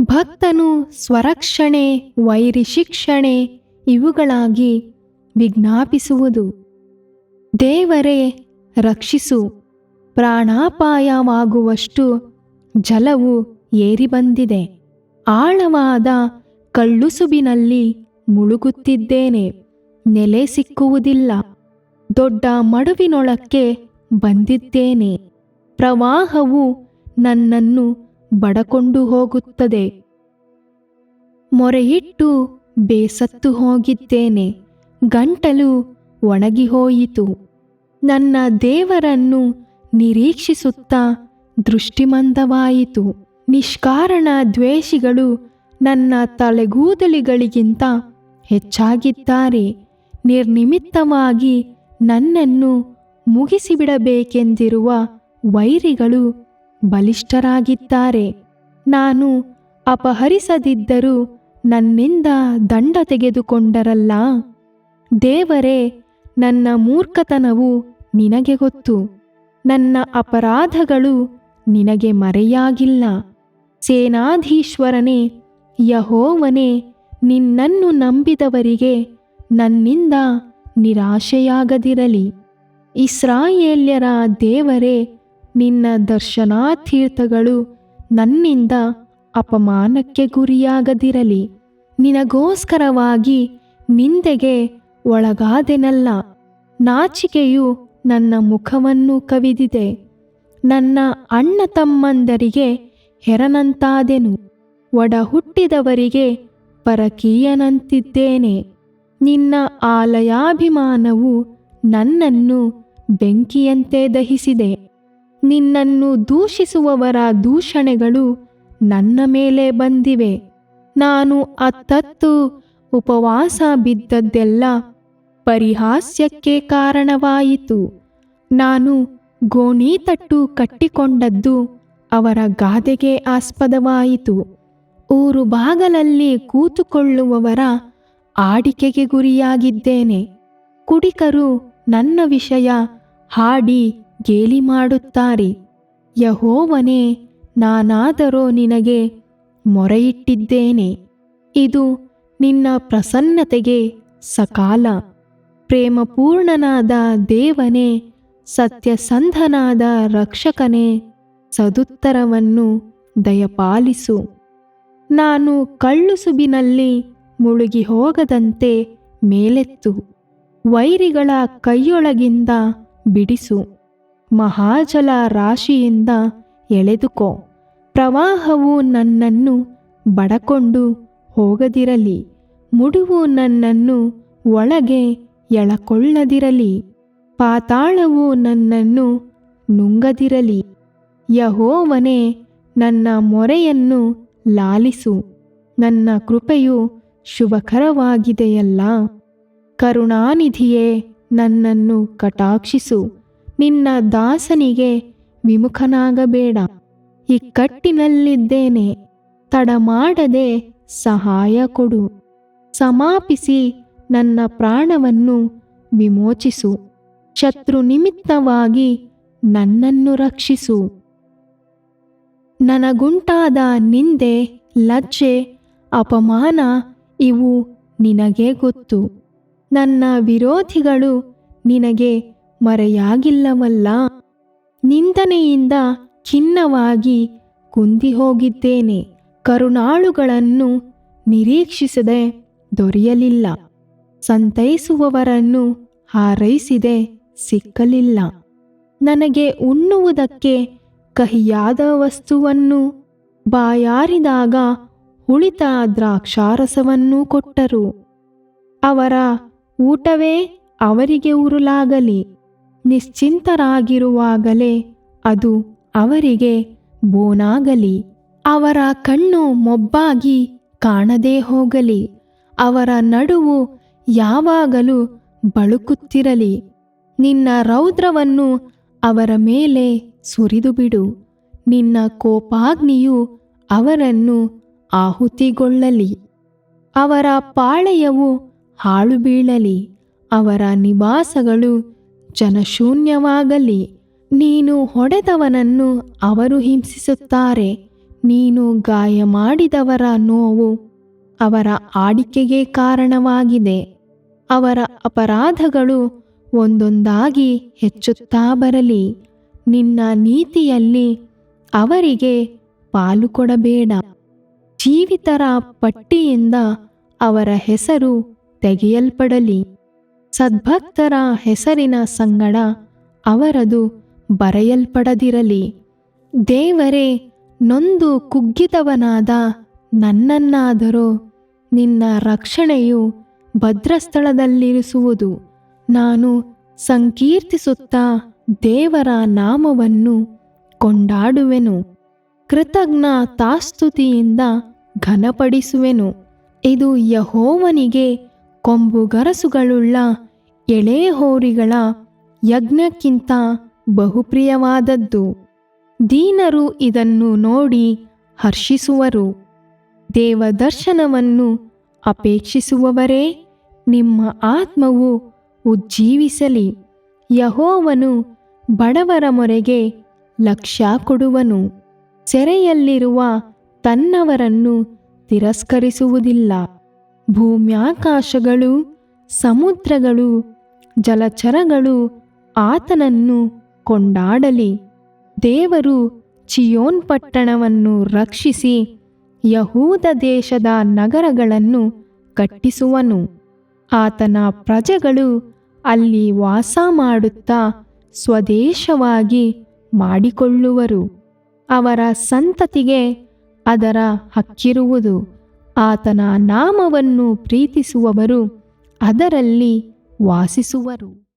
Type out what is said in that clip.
ಭಕ್ತನು ಸ್ವರಕ್ಷಣೆ, ವೈರಿ ಶಿಕ್ಷಣೆ ಇವುಗಳಾಗಿ ವಿಜ್ಞಾಪಿಸುವುದು. ದೇವರೇ ರಕ್ಷಿಸು, ಪ್ರಾಣಾಪಾಯವಾಗುವಷ್ಟು ಜಲವು ಏರಿ ಬಂದಿದೆ. ಆಳವಾದ ಕಳ್ಳುಸುಬಿನಲ್ಲಿ ಮುಳುಗುತ್ತಿದ್ದೇನೆ, ನೆಲೆ ಸಿಕ್ಕುವುದಿಲ್ಲ. ದೊಡ್ಡ ಮಡುವಿನೊಳಕ್ಕೆ ಬಂದಿದ್ದೇನೆ, ಪ್ರವಾಹವು ನನ್ನನ್ನು ಬಡಕೊಂಡು ಹೋಗುತ್ತದೆ. ಮೊರೆಯಿಟ್ಟು ಬೇಸತ್ತು ಹೋಗಿದ್ದೇನೆ, ಗಂಟಲು ಒಣಗಿ ಹೋಯಿತು. ನನ್ನ ದೇವರನ್ನು ನಿರೀಕ್ಷಿಸುತ್ತಾ ದೃಷ್ಟಿಮಂದವಾಯಿತು. ನಿಷ್ಕಾರಣ ದ್ವೇಷಿಗಳು ನನ್ನ ತಲೆಗೂದಲಿಗಳಿಗಿಂತ ಹೆಚ್ಚಾಗಿದ್ದಾರೆ. ನಿರ್ನಿಮಿತ್ತವಾಗಿ ನನ್ನನ್ನು ಮುಗಿಸಿಬಿಡಬೇಕೆಂದಿರುವ ವೈರಿಗಳು ಬಲಿಷ್ಠರಾಗಿದ್ದಾರೆ. ನಾನು ಅಪಹರಿಸದಿದ್ದರೂ ನನ್ನಿಂದ ದಂಡ ತೆಗೆದುಕೊಂಡರಲ್ಲ. ದೇವರೇ, ನನ್ನ ಮೂರ್ಖತನವು ನಿನಗೆ ಗೊತ್ತು, ನನ್ನ ಅಪರಾಧಗಳು ನಿನಗೆ ಮರೆಯಾಗಿಲ್ಲ. ಸೇನಾಧೀಶ್ವರನೇ, ಯೆಹೋವನೇ, ನಿನ್ನನ್ನು ನಂಬಿದವರಿಗೆ ನನ್ನಿಂದ ನಿರಾಶೆಯಾಗದಿರಲಿ. ಇಸ್ರಾಯೇಲ್ಯರ ದೇವರೇ, ನಿನ್ನ ದರ್ಶನಾತೀರ್ಥಗಳು ನನ್ನಿಂದ ಅಪಮಾನಕ್ಕೆ ಗುರಿಯಾಗದಿರಲಿ. ನಿನಗೋಸ್ಕರವಾಗಿ ನಿಂದೆಗೆ ಒಳಗಾದೆನಲ್ಲ. ನಾಚಿಕೆಯು ನನ್ನ ಮುಖವನ್ನು ಕವಿದಿದೆ. ನನ್ನ ಅಣ್ಣ ತಮ್ಮಂದರಿಗೆ ಹೆರನಂತಾದೆನು, ಒಡ ಹುಟ್ಟಿದವರಿಗೆ ಪರಕೀಯನಂತಿದ್ದೇನೆ. ನಿನ್ನ ಆಲಯಾಭಿಮಾನವು ನನ್ನನ್ನು ಬೆಂಕಿಯಂತೆ ದಹಿಸಿದೆ. ನಿನ್ನನ್ನು ದೂಷಿಸುವವರ ದೂಷಣೆಗಳು ನನ್ನ ಮೇಲೆ ಬಂದಿವೆ. ನಾನು ಅತ್ತತ್ತು ಉಪವಾಸ ಬಿದ್ದದ್ದೆಲ್ಲ ಪರಿಹಾಸ್ಯಕ್ಕೆ ಕಾರಣವಾಯಿತು. ನಾನು ಗೋಣಿತಟ್ಟು ಕಟ್ಟಿಕೊಂಡದ್ದು ಅವರ ಗಾದೆಗೆ ಆಸ್ಪದವಾಯಿತು. ಊರು ಬಾಗಲಲ್ಲಿ ಕೂತುಕೊಳ್ಳುವವರ ಆಡಿಕೆಗೆ ಗುರಿಯಾಗಿದ್ದೇನೆ. ಕುಡಿಕರು ನನ್ನ ವಿಷಯ ಹಾಡಿ ಗೇಲಿ ಮಾಡುತ್ತಾರೆ. ಯೆಹೋವನೇ, ನಾನಾದರೋ ನಿನಗೆ ಮೊರೆಯಿಟ್ಟಿದ್ದೇನೆ. ಇದು ನಿನ್ನ ಪ್ರಸನ್ನತೆಗೆ ಸಕಾಲ. ಪ್ರೇಮಪೂರ್ಣನಾದ ದೇವನೇ, ಸತ್ಯಸಂಧನಾದ ರಕ್ಷಕನೇ, ಸದುತ್ತರವನ್ನು ದಯಪಾಲಿಸು. ನಾನು ಕಳ್ಳುಸುಬಿನಲ್ಲಿ ಮುಳುಗಿ ಹೋಗದಂತೆ ಮೇಲೆತ್ತು. ವೈರಿಗಳ ಕೈಯೊಳಗಿಂದ ಬಿಡಿಸು. ಮಹಾಜಲ ರಾಶಿಯಿಂದ ಎಳೆದುಕೋ. ಪ್ರವಾಹವು ನನ್ನನ್ನು ಬಡಕೊಂಡು ಹೋಗದಿರಲಿ. ಮುಡುವು ನನ್ನನ್ನು ಒಳಗೆ ಎಳಕೊಳ್ಳದಿರಲಿ. ಪಾತಾಳವು ನನ್ನನ್ನು ನುಂಗದಿರಲಿ. ಯೆಹೋವನೇ, ನನ್ನ ಮೊರೆಯನ್ನು ಲಾಲಿಸು. ನನ್ನ ಕೃಪೆಯು ಶುಭಕರವಾಗಿದೆಯಲ್ಲ. ಕರುಣಾನಿಧಿಯೇ, ನನ್ನನ್ನು ಕಟಾಕ್ಷಿಸು. ನಿನ್ನ ದಾಸನಿಗೆ ವಿಮುಖನಾಗಬೇಡ. ಇಕ್ಕಟ್ಟಿನಲ್ಲಿದ್ದೇನೆ, ತಡಮಾಡದೆ ಸಹಾಯ ಕೊಡು. ಸಮಾಪಿಸಿ ನನ್ನ ಪ್ರಾಣವನ್ನು ವಿಮೋಚಿಸು. ಶತ್ರು ನಿಮಿತ್ತವಾಗಿ ನನ್ನನ್ನು ರಕ್ಷಿಸು. ನನಗುಂಟಾದ ನಿಂದೆ, ಲಜ್ಜೆ, ಅಪಮಾನ ಇವು ನಿನಗೆ ಗೊತ್ತು. ನನ್ನ ವಿರೋಧಿಗಳು ನಿನಗೆ ಮರೆಯಾಗಿಲ್ಲವಲ್ಲ. ನಿಂದನೆಯಿಂದ ಖಿನ್ನವಾಗಿ ಕುಂದಿ ಹೋಗಿದ್ದೇನೆ. ಕರುಣಾಳುಗಳನ್ನು ನಿರೀಕ್ಷಿಸದೆ ದೊರೆಯಲಿಲ್ಲ. ಸಂತೈಸುವವರನ್ನು ಹಾರೈಸಿದೆ, ಸಿಕ್ಕಲಿಲ್ಲ. ನನಗೆ ಉಣ್ಣುವುದಕ್ಕೆ ಕಹಿಯಾದ ವಸ್ತುವನ್ನು, ಬಾಯಾರಿದಾಗ ಹುಳಿತ ದ್ರಾಕ್ಷಾರಸವನ್ನು ಕೊಟ್ಟರು. ಅವರ ಊಟವೇ ಅವರಿಗೆ ಉರುಲಾಗಲಿ. ನಿಶ್ಚಿಂತರಾಗಿರುವಾಗಲೇ ಅದು ಅವರಿಗೆ ಬೋನಾಗಲಿ. ಅವರ ಕಣ್ಣು ಮೊಬ್ಬಾಗಿ ಕಾಣದೇ ಹೋಗಲಿ. ಅವರ ನಡುವು ಯಾವಾಗಲೂ ಬಳುಕುತ್ತಿರಲಿ. ನಿನ್ನ ರೌದ್ರವನ್ನು ಅವರ ಮೇಲೆ ಸುರಿದುಬಿಡು. ನಿನ್ನ ಕೋಪಾಗ್ನಿಯು ಅವರನ್ನು ಆಹುತಿಗೊಳ್ಳಲಿ. ಅವರ ಪಾಳೆಯವು ಹಾಳು ಬೀಳಲಿ. ಅವರ ನಿವಾಸಗಳು ಜನಶೂನ್ಯವಾಗಲಿ. ನೀನು ಹೊಡೆದವನನ್ನು ಅವರು ಹಿಂಸಿಸುತ್ತಾರೆ. ನೀನು ಗಾಯ ಮಾಡಿದವರ ನೋವು ಅವರ ಆಡಿಕೆಗೆ ಕಾರಣವಾಗಿದೆ. ಅವರ ಅಪರಾಧಗಳು ಒಂದೊಂದಾಗಿ ಹೆಚ್ಚುತ್ತಾ ಬರಲಿ. ನಿನ್ನ ನೀತಿಯಲ್ಲಿ ಅವರಿಗೆ ಪಾಲು ಕೊಡಬೇಡ. ಜೀವಿತರ ಪಟ್ಟಿಯಿಂದ ಅವರ ಹೆಸರು ತೆಗೆಯಲ್ಪಡಲಿ. ಸದ್ಭಕ್ತರ ಹೆಸರಿನ ಸಂಗಡ ಅವರದು ಬರೆಯಲ್ಪಡದಿರಲಿ. ದೇವರೇ, ನೊಂದು ಕುಗ್ಗಿದವನಾದ ನನ್ನನ್ನಾದರೋ ನಿನ್ನ ರಕ್ಷಣೆಯು ಭದ್ರಸ್ಥಳದಲ್ಲಿರಿಸುವುದು. ನಾನು ಸಂಕೀರ್ತಿಸುತ್ತಾ ದೇವರ ನಾಮವನ್ನು ಕೊಂಡಾಡುವೆನು. ಕೃತಜ್ಞತಾಸ್ತುತಿಯಿಂದ ಘನಪಡಿಸುವೆನು. ಇದು ಯೆಹೋವನಿಗೆ ಕೊಂಬುಗರಸುಗಳುಳ್ಳ ಎಳೆ ಹೋರಿಗಳ ಯಜ್ಞಕ್ಕಿಂತ ಬಹುಪ್ರಿಯವಾದದ್ದು. ದೀನರು ಇದನ್ನು ನೋಡಿ ಹರ್ಷಿಸುವರು. ದೇವದರ್ಶನವನ್ನು ಅಪೇಕ್ಷಿಸುವವರೇ, ನಿಮ್ಮ ಆತ್ಮವು ಉಜ್ಜೀವಿಸಲಿ. ಯೆಹೋವನು ಬಡವರ ಮೊರೆಗೆ ಲಕ್ಷ್ಯ ಕೊಡುವನು. ಸೆರೆಯಲ್ಲಿರುವ ತನ್ನವರನ್ನು ತಿರಸ್ಕರಿಸುವುದಿಲ್ಲ. ಭೂಮ್ಯಾಕಾಶಗಳು, ಸಮುದ್ರಗಳು, ಜಲಚರಗಳು ಆತನನ್ನು ಕೊಂಡಾಡಲಿ. ದೇವರು ಚಿಯೋನ್ ಪಟ್ಟಣವನ್ನು ರಕ್ಷಿಸಿ ಯಹೂದ ದೇಶದ ನಗರಗಳನ್ನು ಕಟ್ಟಿಸುವನು. ಆತನ ಪ್ರಜೆಗಳು ಅಲ್ಲಿ ವಾಸ ಮಾಡುತ್ತಾ ಸ್ವದೇಶವಾಗಿ ಮಾಡಿಕೊಳ್ಳುವರು. ಅವರ ಸಂತತಿಗೆ ಅದರ ಹಕ್ಕಿರುವುದು. ಆತನ ನಾಮವನ್ನು ಪ್ರೀತಿಸುವವರು ಅದರಲ್ಲಿ ವಾಸಿಸುವರು.